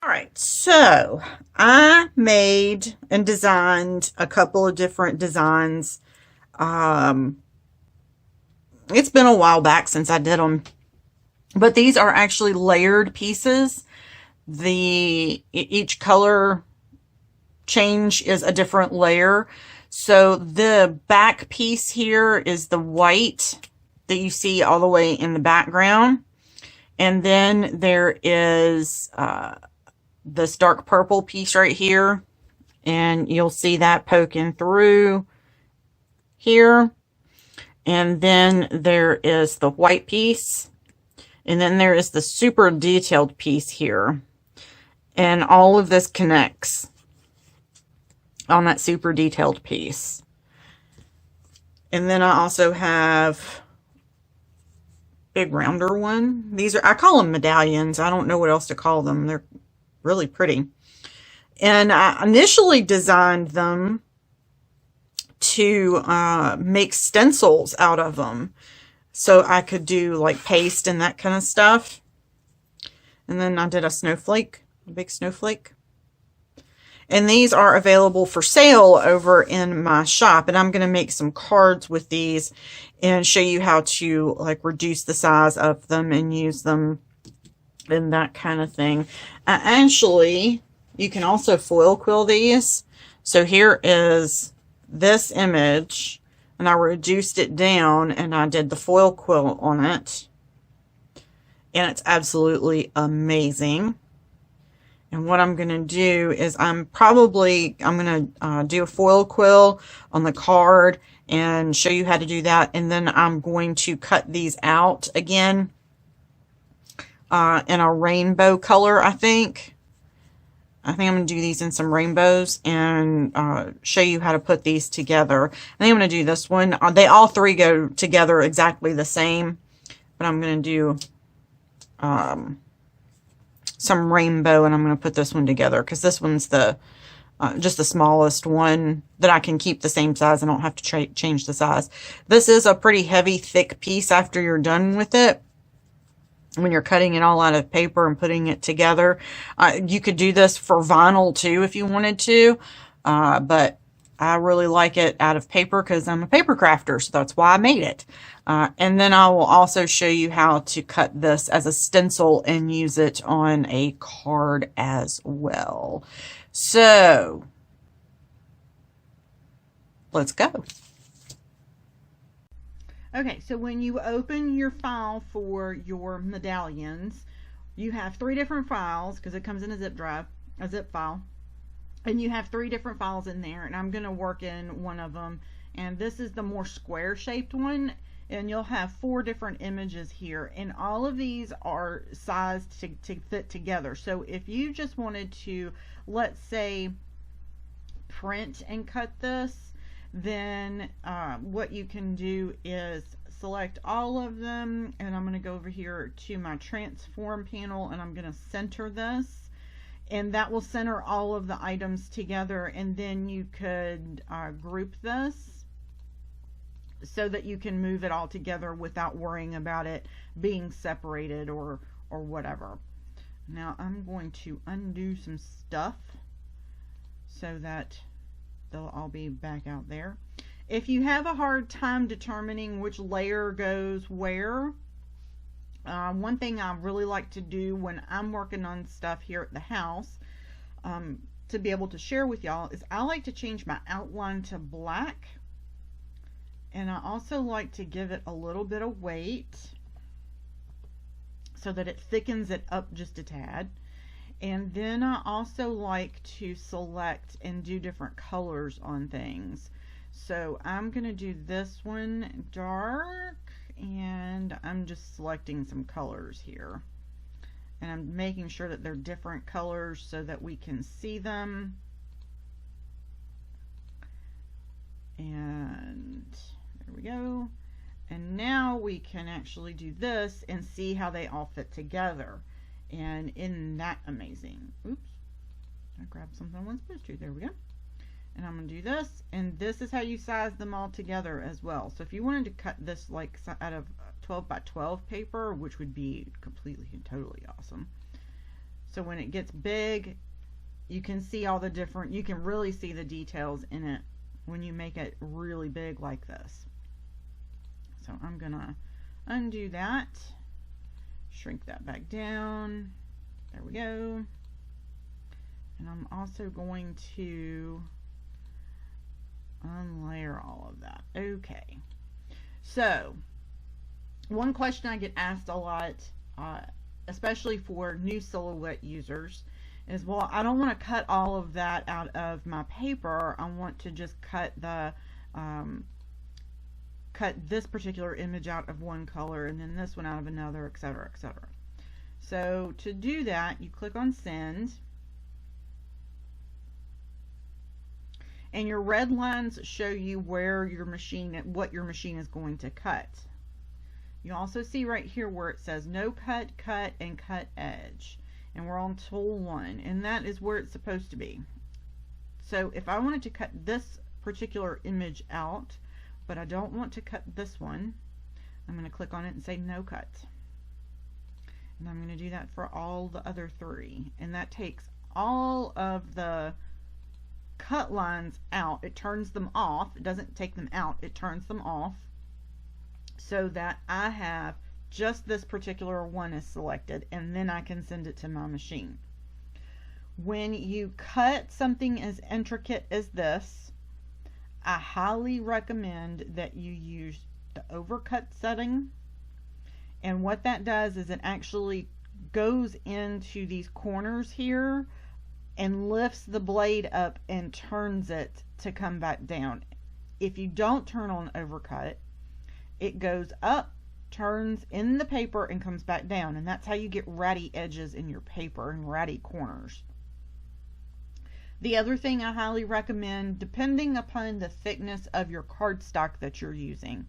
All right, so I made and designed a couple of different designs. Um, it's been a while back since I did them, but these are actually layered pieces. Each color change is a different layer. So the back piece here is the white that you see all the way in the background. And then there is this dark purple piece right here. And you'll see that poking through here. And then there is the white piece. And then there is the super detailed piece here. And all of this connects on that super detailed piece. And then I also have big rounder one. These are, I call them medallions. I don't know what else to call them. They're really pretty. And I initially designed them to make stencils out of them. So I could do like paste and that kind of stuff. And then I did a snowflake, a big snowflake. And these are available for sale over in my shop. And I'm going to make some cards with these and show you how to like reduce the size of them and use them and that kind of thing. Actually, you can also foil quill these. So here is this image, and I reduced it down and I did the foil quill on it. And it's absolutely amazing. And what I'm going to do is I'm going to do a foil quill on the card and show you how to do that. And then I'm going to cut these out again in a rainbow color, I think. I'm going to do these in some rainbows and show you how to put these together. I think I'm going to do this one. They all three go together exactly the same. But I'm going to do some rainbow, and I'm going to put this one together because this one's the just the smallest one that I can keep the same size. I don't have to change the size. This is a pretty heavy, thick piece after you're done with it. When you're cutting it all out of paper and putting it together. You could do this for vinyl too if you wanted to, but I really like it out of paper because I'm a paper crafter, so that's why I made it. And then I will also show you how to cut this as a stencil and use it on a card as well. So, let's go. Okay, so when you open your file for your medallions, you have 3 different files because it comes in a zip drive, a zip file. And you have 3 different files in there, and I'm going to work in one of them. And this is the more square shaped one, and you'll have 4 different images here. And all of these are sized to fit together. So if you just wanted to, let's say, print and cut this, then what you can do is select all of them, and I'm going to go over here to my transform panel, and I'm going to center this, and that will center all of the items together. And then you could group this so that you can move it all together without worrying about it being separated or whatever. Now I'm going to undo some stuff so that they'll all be back out there. If you have a hard time determining which layer goes where, one thing I really like to do when I'm working on stuff here at the house, to be able to share with y'all, is I like to change my outline to black. And I also like to give it a little bit of weight so that it thickens it up just a tad. And then I also like to select and do different colors on things. So I'm going to do this one dark, and I'm just selecting some colors here. And I'm making sure that they're different colors so that we can see them. And there we go. And now we can actually do this and see how they all fit together. And isn't that amazing? Oops, I grabbed something I wasn't supposed to. There we go. And I'm going to do this, and this is how you size them all together as well. So if you wanted to cut this like out of 12 by 12 paper, which would be completely and totally awesome. So when it gets big, you can see all the different, you can really see the details in it when you make it really big like this. So I'm gonna undo that, shrink that back down. There we go. And I'm also going to unlayer all of that. Okay. So one question I get asked a lot, especially for new silhouette users, is, well, I don't want to cut all of that out of my paper. I want to just cut the cut this particular image out of one color and then this one out of another, etc., etc. So to do that, you click on Send, and your red lines show you where your machine, what your machine is going to cut. You also see right here where it says No Cut, Cut, and Cut Edge. And we're on tool 1, and that is where it's supposed to be. So if I wanted to cut this particular image out, but I don't want to cut this one, I'm going to click on it and say No Cut. And I'm going to do that for all the other 3. And that takes all of the cut lines out. It turns them off. It doesn't take them out. It turns them off so that I have just this particular one is selected, and then I can send it to my machine. When you cut something as intricate as this, I highly recommend that you use the overcut setting. And what that does is it actually goes into these corners here and lifts the blade up and turns it to come back down. If you don't turn on overcut, it goes up, turns in the paper, and comes back down, and that's how you get ratty edges in your paper and ratty corners. The other thing I highly recommend, depending upon the thickness of your cardstock that you're using,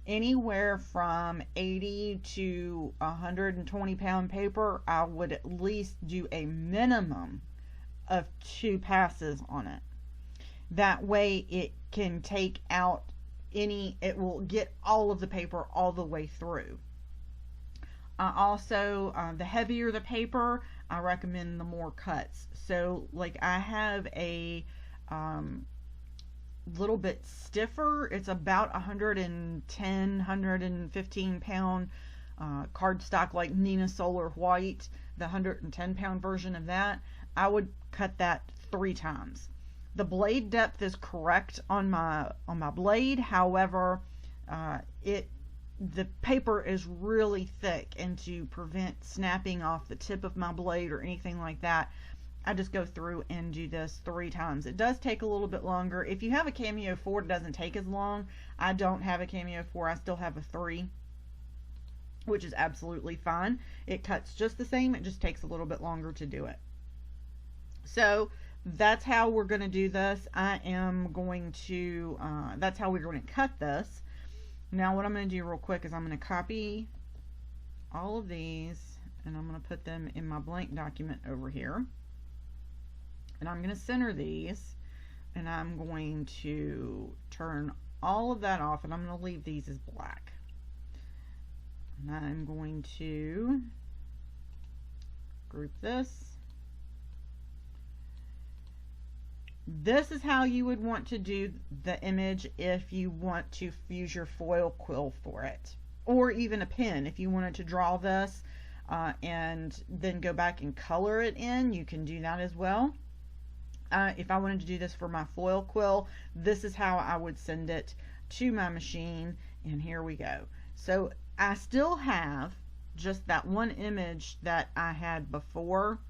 anywhere from 80 to 120 pound paper, I would at least do a minimum of 2 passes on it. That way it can take out it will get all of the paper all the way through. Also, the heavier the paper, I recommend the more cuts. So like I have a little bit stiffer, it's about 110, 115 pound cardstock, like Nina Solar White, the 110 pound version of that. I would cut that 3 times. The blade depth is correct on my blade. However, the paper is really thick, and to prevent snapping off the tip of my blade or anything like that, I just go through and do this 3 times. It does take a little bit longer. If you have a Cameo 4, it doesn't take as long. I don't have a Cameo 4. I still have a 3, which is absolutely fine. It cuts just the same. It just takes a little bit longer to do it. So that's how we're going to do this. I am going to, that's how we're going to cut this. Now what I'm going to do real quick is I'm going to copy all of these, and I'm going to put them in my blank document over here. And I'm going to center these, and I'm going to turn all of that off, and I'm going to leave these as black. And I'm going to group this. This is how you would want to do the image if you want to use your foil quill for it, or even a pen. If you wanted to draw this and then go back and color it in, you can do that as well. If I wanted to do this for my foil quill, this is how I would send it to my machine, and here we go. So I still have just that one image that I had before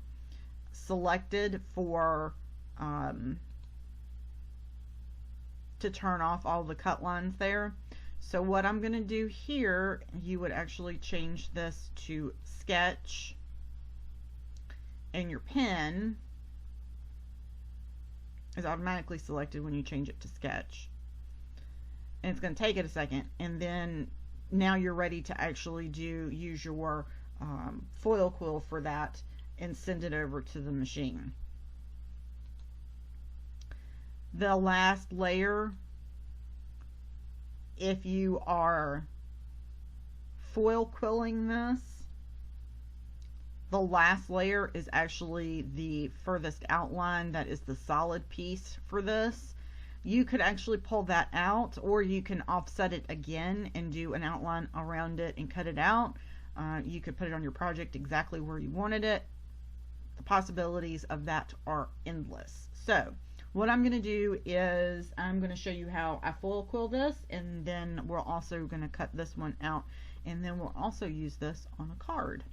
selected for to turn off all the cut lines there. So what I'm going to do here, you would actually change this to sketch, and your pen is automatically selected when you change it to sketch. And it's going to take it a second, and then now you're ready to actually use your foil quill for that and send it over to the machine. The last layer, if you are foil quilling this, the last layer is actually the furthest outline. That is the solid piece for this. You could actually pull that out, or you can offset it again and do an outline around it and cut it out. You could put it on your project exactly where you wanted it. The possibilities of that are endless. So what I'm going to do is I'm going to show you how I foil quill this, and then we're also going to cut this one out, and then we'll also use this on a card.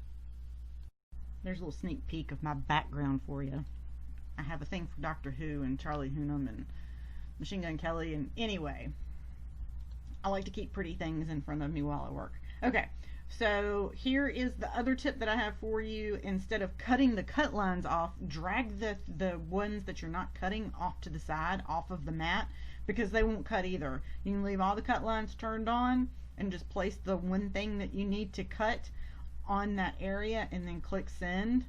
There's a little sneak peek of my background for you. I have a thing for Doctor Who and Charlie Hunnam and Machine Gun Kelly, and anyway, I like to keep pretty things in front of me while I work. Okay, so here is the other tip that I have for you. Instead of cutting the cut lines off, drag the ones that you're not cutting off to the side, off of the mat, because they won't cut either. You can leave all the cut lines turned on and just place the one thing that you need to cut on that area and then click send.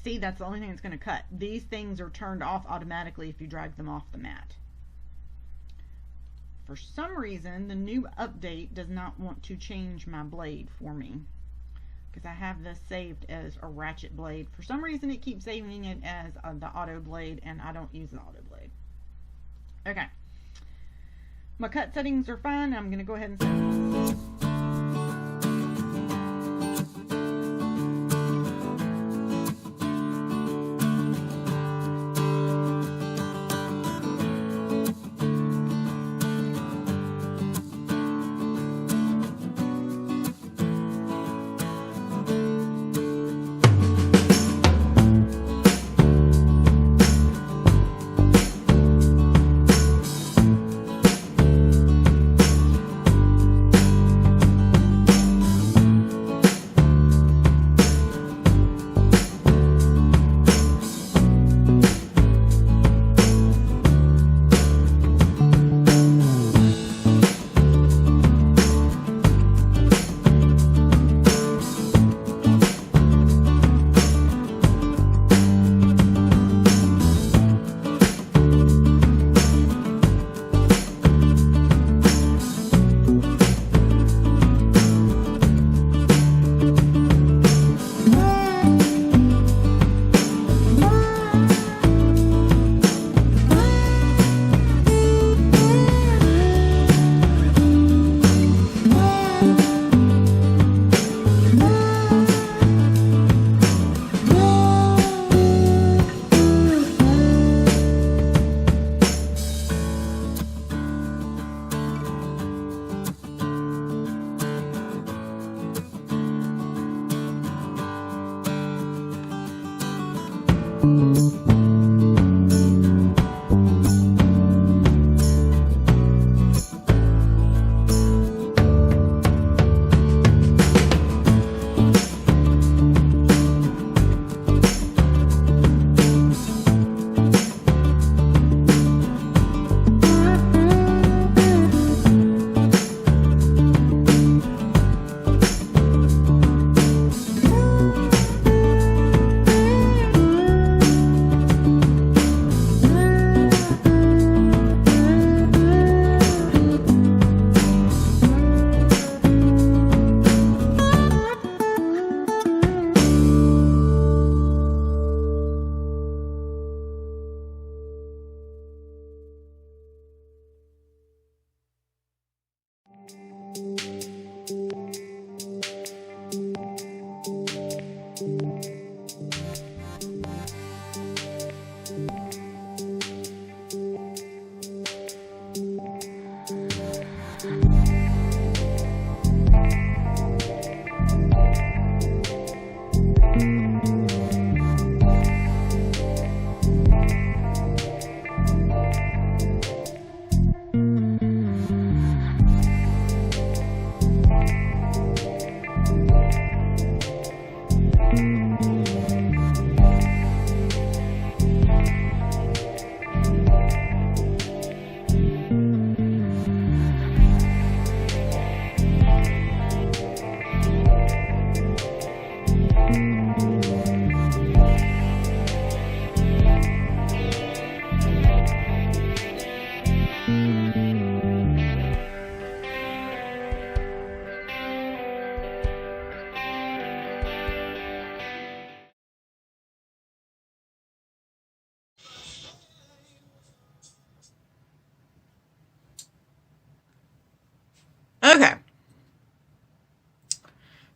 See, that's the only thing that's going to cut. These things are turned off automatically if you drag them off the mat. For some reason, the new update does not want to change my blade for me, because I have this saved as a ratchet blade. For some reason, it keeps saving it as the auto blade, and I don't use the auto blade. Okay. My cut settings are fine. I'm going to go ahead and set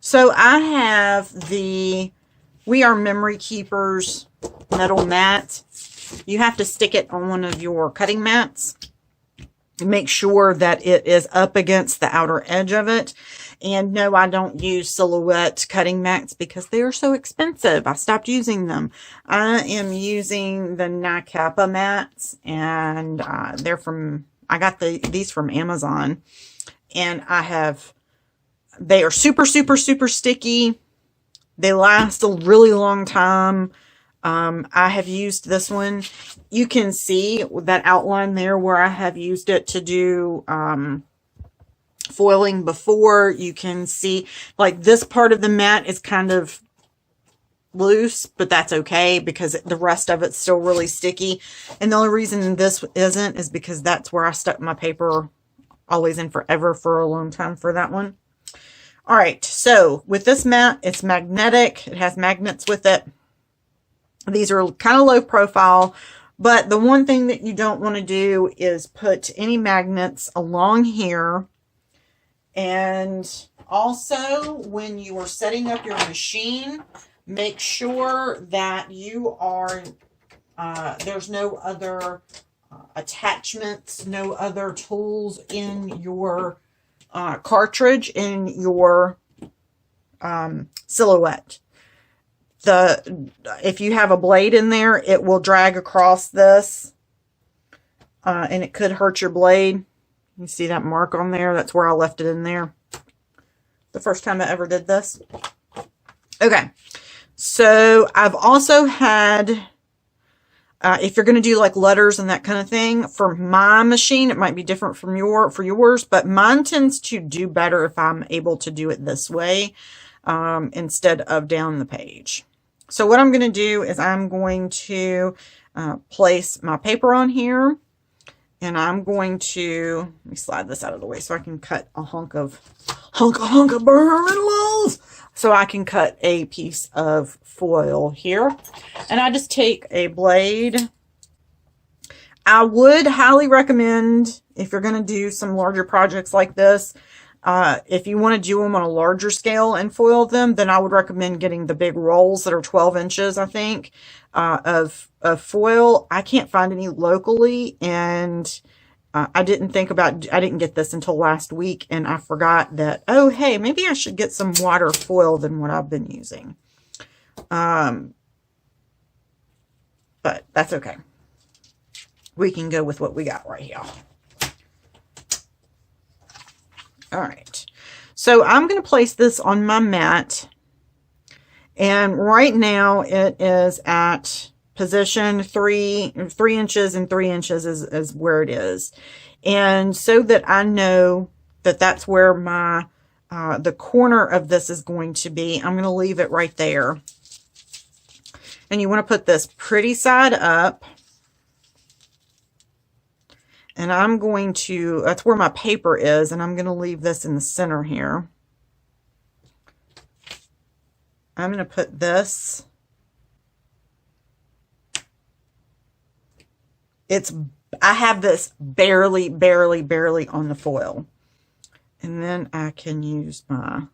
So I have the We Are Memory Keepers metal mat. You have to stick it on one of your cutting mats. Make sure that it is up against the outer edge of it. And no, I don't use Silhouette cutting mats because they are so expensive. I stopped using them. I am using the Nakapa mats, and I got these from Amazon, and they are super, super, super sticky. They last a really long time. I have used this one. You can see that outline there where I have used it to do foiling before. You can see like this part of the mat is kind of loose, but that's okay because the rest of it's still really sticky. And the only reason this isn't is because that's where I stuck my paper Always and Forever for a long time for that one. All right, so with this mat, it's magnetic. It has magnets with it. These are kind of low profile, but the one thing that you don't want to do is put any magnets along here. And also, when you are setting up your machine, make sure that you are, there's no other attachments, no other tools in your cartridge, in your Silhouette. If you have a blade in there, it will drag across this, and it could hurt your blade. You see that mark on there? That's where I left it in there the first time I ever did this. Okay, so I've also had, if you're going to do like letters and that kind of thing, for my machine, it might be different from for yours, but mine tends to do better if I'm able to do it this way instead of down the page. So what I'm going to do is I'm going to place my paper on here, and I'm going to, let me slide this out of the way so I can cut a hunk of burn so I can cut a piece of foil here. And I just take a blade. I would highly recommend, if you're going to do some larger projects like this, if you want to do them on a larger scale and foil them, then I would recommend getting the big rolls that are 12 inches, I think, of foil. I can't find any locally, and I didn't get this until last week, and I forgot that, oh, hey, maybe I should get some wider foil than what I've been using. But that's okay. We can go with what we got right here. All right, so I'm going to place this on my mat, and right now it is at position 3 inches, and 3 inches is where it is. And so that I know that that's where my the corner of this is going to be, I'm going to leave it right there. And you want to put this pretty side up. And I'm going to, that's where my paper is, and I'm going to leave this in the center here. I'm going to put this, I have this barely on the foil. And then I can use my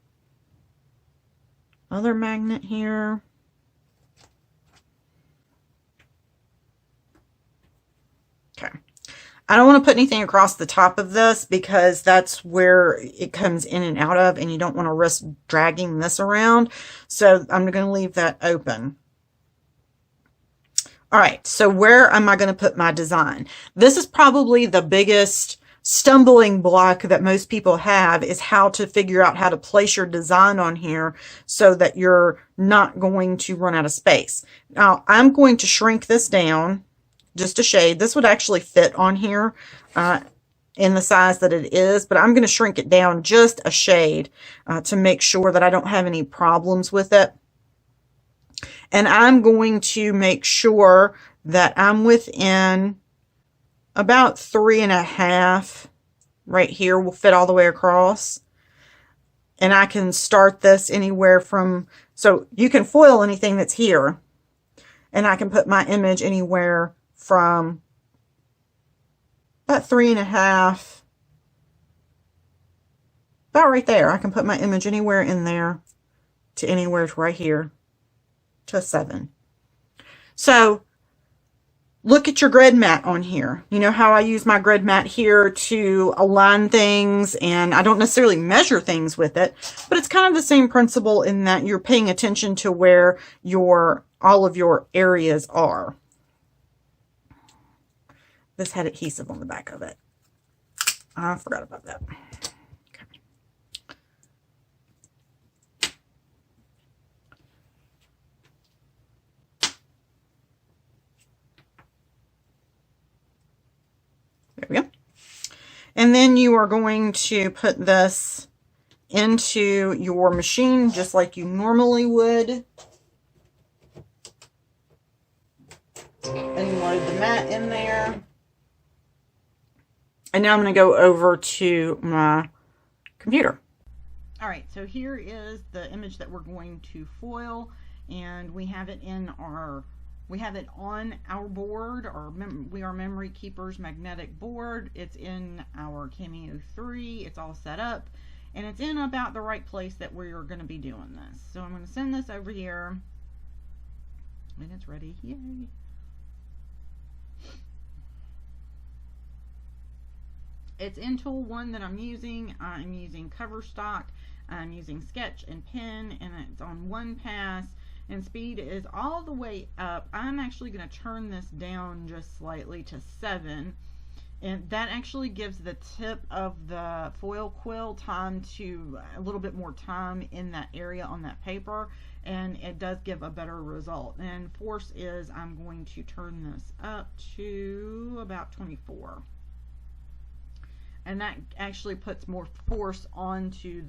other magnet here. Okay. I don't want to put anything across the top of this because that's where it comes in and out of, and you don't want to risk dragging this around. So I'm going to leave that open. All right, so where am I going to put my design? This is probably the biggest stumbling block that most people have, is how to figure out how to place your design on here so that you're not going to run out of space. Now, I'm going to shrink this down just a shade. This would actually fit on here in the size that it is, but I'm going to shrink it down just a shade to make sure that I don't have any problems with it. And I'm going to make sure that I'm within about 3.5 right here. Will fit all the way across. And I can start this anywhere from, so you can foil anything that's here. And I can put my image anywhere from about 3.5, about right there. I can put my image anywhere in there. to anywhere to right here to a 7. So look at your grid mat on here. You know how I use my grid mat here to align things, and I don't necessarily measure things with it, but it's kind of the same principle in that you're paying attention to where all of your areas are. This had adhesive on the back of it. I forgot about that. There we go. And then you are going to put this into your machine just like you normally would. And load the mat in there. And now I'm going to go over to my computer. All right, so here is the image that we're going to foil, and we have it on our board, or We Are Memory Keepers magnetic board. It's in our Cameo 3. It's all set up, and it's in about the right place that we're going to be doing this. So I'm going to send this over here, and it's ready. Yay! It's in tool 1 that I'm using. I'm using cover stock. I'm using sketch and pen, and it's on 1 pass. And speed is all the way up. I'm actually going to turn this down just slightly to 7. And that actually gives the tip of the foil quill a little bit more time in that area on that paper. And it does give a better result. And force is, I'm going to turn this up to about 24. And that actually puts more force onto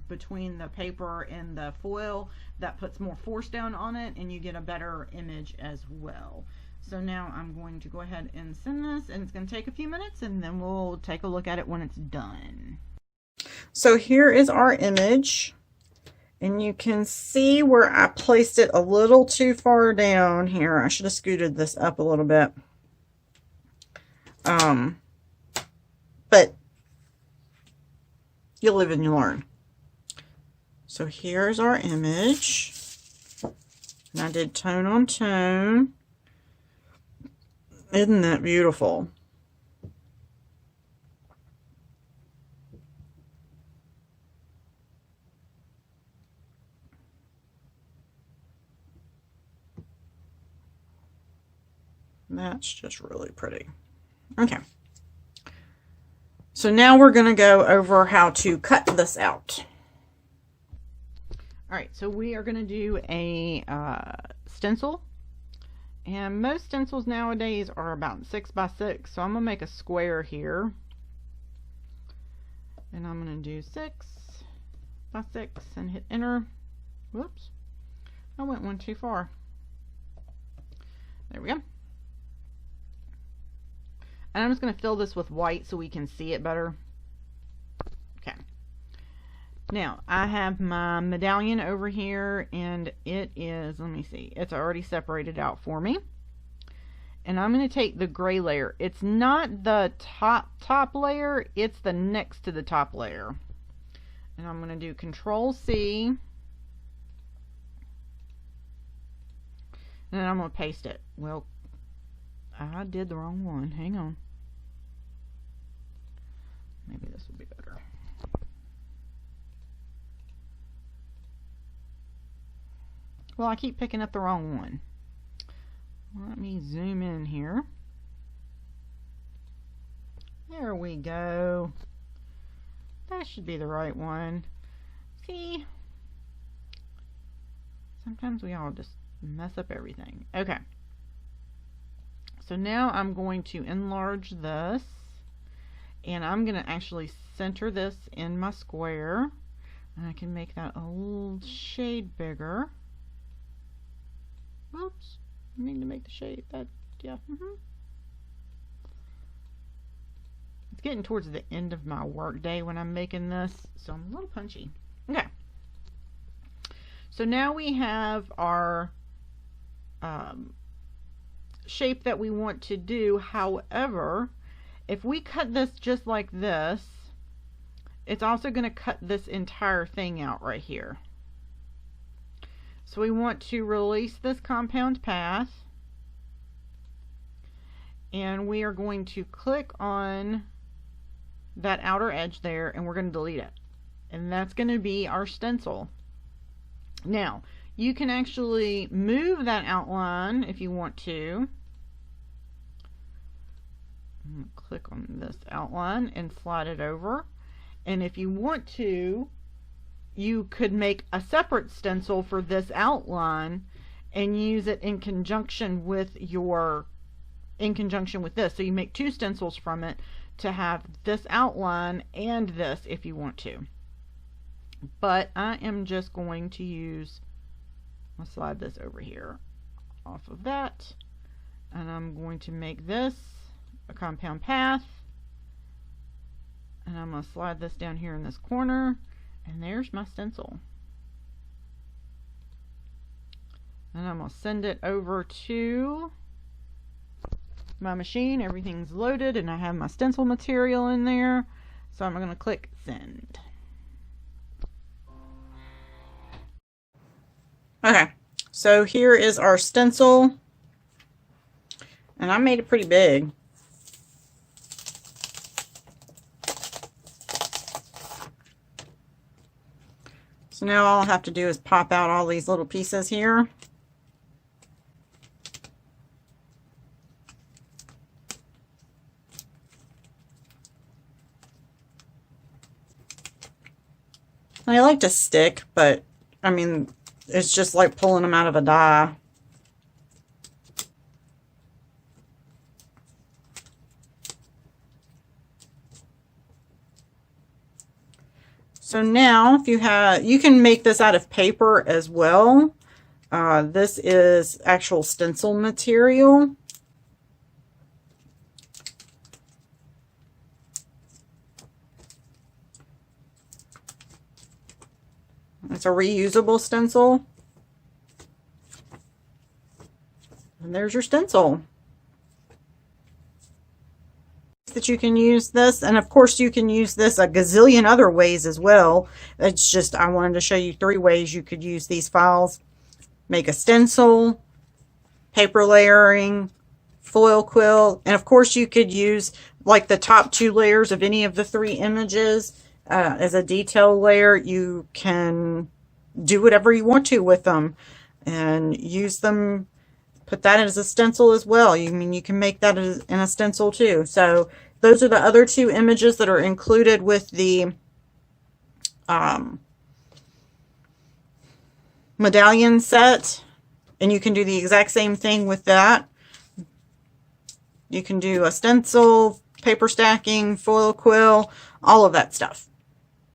between the paper and the foil. That puts more force down on it, and you get a better image as well. So now I'm going to go ahead and send this, and it's going to take a few minutes, and then we'll take a look at it when it's done. So here is our image, and you can see where I placed it a little too far down here. I should have scooted this up a little bit. But you live and you learn. So here's our image. And I did tone on tone. Isn't that beautiful? That's just really pretty. Okay. So now we're going to go over how to cut this out. All right, so we are going to do a stencil. And most stencils nowadays are about 6 by 6. So I'm going to make a square here. And I'm going to do 6 by 6 and hit enter. Whoops. I went one too far. There we go. And I'm just going to fill this with white so we can see it better. Okay. Now, I have my medallion over here, and it is, let me see, it's already separated out for me. And I'm going to take the gray layer. It's not the top layer, it's the next to the top layer. And I'm going to do Control C. And then I'm going to paste it. Well, I did the wrong one. Hang on. Maybe this will be better. Well, I keep picking up the wrong one. Let me zoom in here. There we go. That should be the right one. See? Sometimes we all just mess up everything. Okay. So now I'm going to enlarge this, and I'm going to actually center this in my square, and I can make that a little shade bigger. Oops, I need to make the shade that, yeah. It's getting towards the end of my work day when I'm making this, so I'm a little punchy. Okay. So now we have our shape that we want to do. However, if we cut this just like this, it's also going to cut this entire thing out right here. So we want to release this compound path, and we are going to click on that outer edge there, and we're going to delete it. And that's going to be our stencil. Now, you can actually move that outline if you want to. Click on this outline and slide it over. And if you want to, you could make a separate stencil for this outline and use it in conjunction with this. So you make two stencils from it to have this outline and this if you want to. But I am just going to use, I'll slide this over here off of that, and I'm going to make this a compound path, and I'm going to slide this down here in this corner, and there's my stencil. And I'm going to send it over to my machine. Everything's loaded and I have my stencil material in there, so I'm going to click send. Okay, so here is our stencil, and I made it pretty big. So now all I have to do is pop out all these little pieces here. I like to stick, but I mean, it's just like pulling them out of a die. So now, if you have, you can make this out of paper as well. This is actual stencil material. It's a reusable stencil. And there's your stencil. That you can use this, and of course you can use this a gazillion other ways as well. It's just, I wanted to show you 3 ways you could use these files. Make a stencil, paper layering, foil quill, and of course you could use like the top 2 layers of any of the 3 images as a detail layer. You can do whatever you want to with them and use them. Put that as a stencil as well. You can make that in a stencil too. So those are the other 2 images that are included with the medallion set. And you can do the exact same thing with that. You can do a stencil, paper stacking, foil quill, all of that stuff.